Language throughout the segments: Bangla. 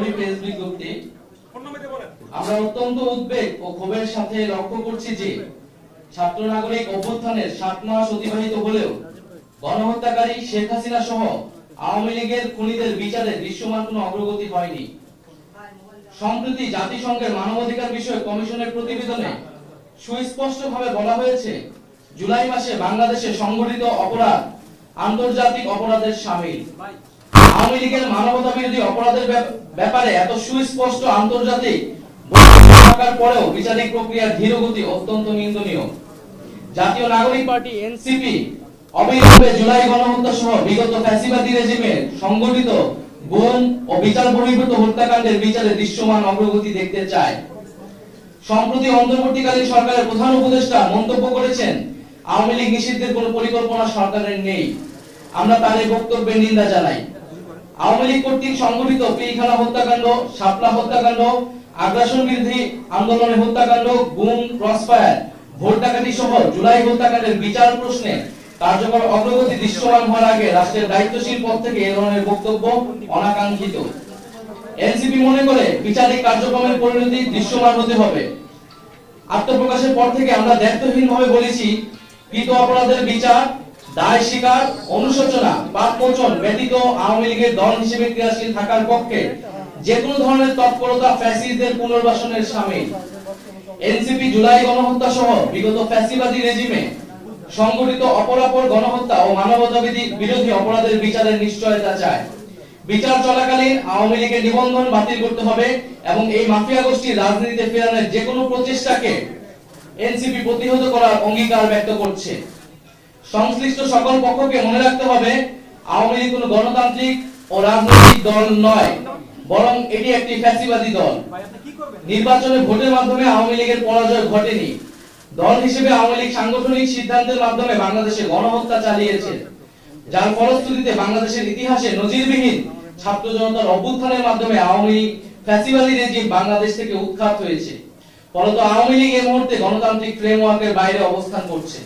সংগ্রামী প্রেস বিজ্ঞপ্তি। আমরা অত্যন্ত উদ্বেগ ও ক্ষোভের সাথে লক্ষ্য করছি যে ছাত্র নাগরিক অভ্যুত্থানের 7 মাস অতিবাহিত হলেও গণহত্যাকারী শেখ হাসিনা সহ আওয়ামী লীগের খুনিদের বিচারে দৃশ্যমান কোনো অগ্রগতি হয়নি। সম্প্রতি জাতিসংঘের মানবাধিকার বিষয়ক কমিশনের প্রতিবেদনে সুস্পষ্টভাবে বলা হয়েছে, জুলাই মাসে বাংলাদেশে সংঘটিত অপরাধ আন্তর্জাতিক অপরাধের শামিল। আওয়ামী লীগের মানবতা বিরোধী অপরাধের ব্যাপারে এত সুস্পষ্ট আন্তর্জাতিক থাকার পরেও বিচারিক প্রক্রিয়ার ধীরগতি অত্যন্ত নিন্দনীয়। জাতীয় নাগরিক পার্টি এনসিপি অবিলম্বে জুলাই গণহত্যা সহ বিগত ফ্যাসিবাদী রেজিমের সংগঠিত গুম ও বিচার বহির্ভূত হত্যাকাণ্ডের বিচারে দৃশ্যমান অগ্রগতি দেখতে চায়। সম্প্রতি অন্তর্বর্তীকালীন সরকারের প্রধান উপদেষ্টা মন্তব্য করেছেন, আওয়ামী লীগ নিষিদ্ধের কোনো পরিকল্পনা সরকারের নেই। আমরা তার এই বক্তব্যের নিন্দা জানাই। আওয়ামী লীগ কর্তৃক সংগঠিত পিলখানা হত্যাকাণ্ড, শাপলা হত্যাকাণ্ড, আগ্রাসন বিরোধী আন্দোলনে হত্যাকাণ্ড, গুম, ক্রসফায়ার, ভোট ডাকাতি সহ জুলাই হত্যাকাণ্ডের বিচার প্রশ্নে কার্যকর অগ্রগতি দৃশ্যমান হওয়ার আগে রাষ্ট্রের দায়িত্বশীল পদ থেকে এই ধরনের বক্তব্য অনাকাঙ্ক্ষিত। এনসিপি মনে করে বিচারিক কার্যক্রমের পরিণতি দৃশ্যমান হতে হবে। আত্মপ্রকাশের পর থেকে আমরা দায়িত্বহীনভাবে বলেছি, কৃত অপরাধের বিচার, দায় স্বীকার, অনুশোচনা, পাপ মোচন ব্যতীত আওয়ামী লীগের দল হিসেবে ক্রিয়াশীল থাকার পক্ষে যে কোনো ধরনের তৎপরতা ফ্যাসিস্টদের পুনর্বাসনের শামিল। এনসিপি জুলাই গণহত্যা সহ বিগত ফ্যাসিবাদী রেজিমে সংগঠিত অপরাপর গণহত্যা ও মানবতা বিরোধী অপরাধের বিচারের নিশ্চয়তা চায়। বিচার চলাকালীন আওয়ামী লীগের নিবন্ধন বাতিল করতে হবে এবং এই মাফিয়া গোষ্ঠীর রাজনীতিতে ফেরানোর যে কোনো প্রচেষ্টাকে এনসিপি প্রতিহত করার অঙ্গীকার ব্যক্ত করছে। সংশ্লিষ্ট সকল পক্ষকে মনে রাখতে হবে, আওয়ামী লীগ কোনো গণতান্ত্রিক ও রাজনৈতিক দল নয়, বরং এটি একটি ফ্যাসিবাদী দল। নির্বাচনে ভোটের মাধ্যমে আওয়ামী লীগের পরাজয় ঘটেনি। দল হিসেবে আওয়ামী লীগ সাংগঠনিক সিদ্ধান্তের মাধ্যমে বাংলাদেশে গণহত্যা চালিয়েছে, যার ফলশ্রুতিতে বাংলাদেশের ইতিহাসে নজিরবিহীন ছাত্র জনতার অভ্যুত্থানের মাধ্যমে আওয়ামী লীগ ফ্যাসিবাদী রেজিম বাংলাদেশ থেকে উৎখাত হয়েছে। ফলত আওয়ামী লীগ এই মুহূর্তে গণতান্ত্রিক ফ্রেমওয়ার্কের বাইরে অবস্থান করছে।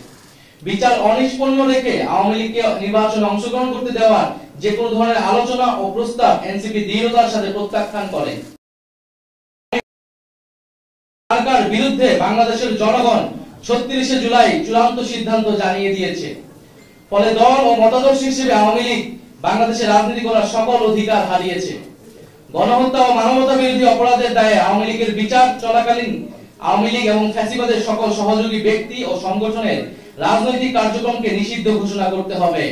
বিচার অনিষ্পন্ন রেখে আওয়ামী লীগকে নির্বাচনে অংশগ্রহণ করতে দেওয়ার যে কোনো ধরনের আলোচনা ও প্রস্তাব এনসিপি দৃঢ়তার সাথে প্রত্যাখ্যান করে। সরকার বিরুদ্ধে বাংলাদেশের জনগণ ৩৬শে জুলাই চূড়ান্ত সিদ্ধান্ত জানিয়ে দিয়েছে। ফলে দল ও মতাদর্শ হিসেবে আওয়ামী লীগ বাংলাদেশে রাজনীতি করার সকল অধিকার হারিয়েছে। গণহত্যা ও মানবতা বিরোধী অপরাধের দায়ে আওয়ামী লীগের বিচার চলাকালীন আওয়ামী লীগ এবং ফ্যাসিবাদের সকল সহযোগী ব্যক্তি ও সংগঠনের রাজনৈতিক কার্যক্রমকে নিষিদ্ধ ঘোষণা করতে হবে।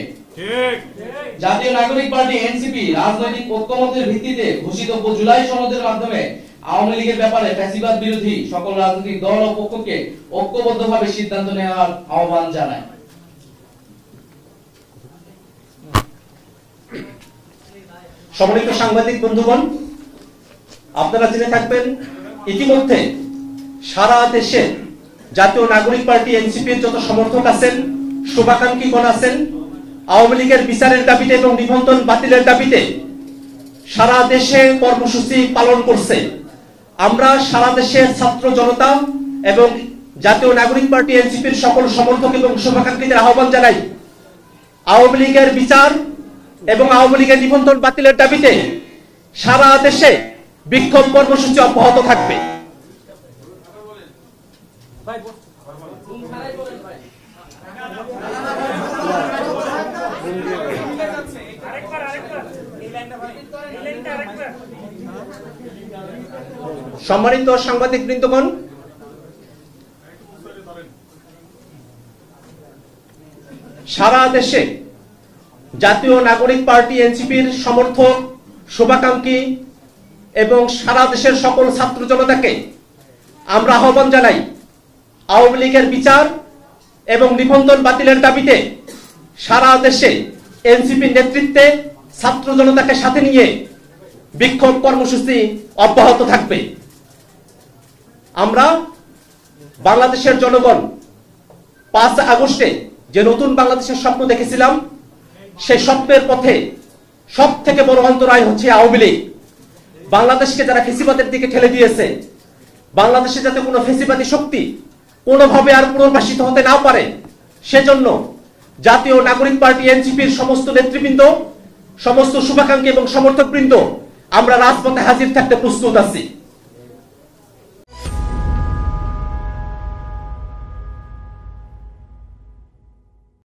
জাতীয় নাগরিক পার্টি এনসিপি রাজনৈতিক ঐক্যমতের ভিত্তিতে ঘোষিত জুলাই সনদের মাধ্যমে আওয়ামী লীগের ব্যাপারে ফ্যাসিবাদ বিরোধী সকল রাজনৈতিক দল ও পক্ষকে ঐক্যবদ্ধভাবে সিদ্ধান্ত নেওয়ার আহ্বান জানায়। সম্মানিত সাংবাদিক বন্ধুগণ, আপনারা জেনে থাকবেন, ইতিমধ্যে সারা দেশে জাতীয় নাগরিক পার্টি এনসিপির যত সমর্থক আছেন, শুভাকাঙ্ক্ষীগণ আছেন, আওয়ামী লীগের বিচারের দাবিতে এবং নিবন্ধন বাতিলের দাবিতে সারা দেশে কর্মসূচি পালন করছে। আমরা সারা দেশের ছাত্র জনতা এবং জাতীয় নাগরিক পার্টি এনসিপির সকল সমর্থক এবং শুভাকাঙ্ক্ষীদের আহ্বান জানাই, আওয়ামী লীগের বিচার এবং আওয়ামী লীগের নিবন্ধন বাতিলের দাবিতে সারা দেশে বিক্ষোভ কর্মসূচি অব্যাহত থাকবে। সম্মানিত সাংবাদিক বৃন্দগণ, সারা দেশে জাতীয় নাগরিক পার্টি এনসিপির সমর্থক, শুভাকাঙ্ক্ষী এবং সারা দেশের সকল ছাত্র জনতাকে আমরা আহ্বান জানাই, আওয়ামী লীগের বিচার এবং নিবন্ধন বাতিলের দাবিতে সারা দেশে এনসিপির নেতৃত্বে ছাত্র জনতাকে সাথে নিয়ে বিক্ষোভ কর্মসূচি অব্যাহত থাকবে। আমরা বাংলাদেশের জনগণ 5 আগস্টে যে নতুন বাংলাদেশের স্বপ্ন দেখেছিলাম, সেই স্বপ্নের পথে সব থেকে বড় অন্তরায় হচ্ছে আওয়ামী লীগ। বাংলাদেশকে যারা ফেসিবাদের দিকে ঠেলে দিয়েছে, বাংলাদেশে যাতে কোনো ফেসিবাদী শক্তি কোনোভাবে আর পুনর্বাসিত হতে না পারে, সেজন্য জাতীয় নাগরিক পার্টি এনসিপির সমস্ত নেতৃবৃন্দ, সমস্ত শুভাকাঙ্ক্ষী এবং সমর্থকবৃন্দ আমরা রাজপথে হাজির থাকতে প্রস্তুত আছি।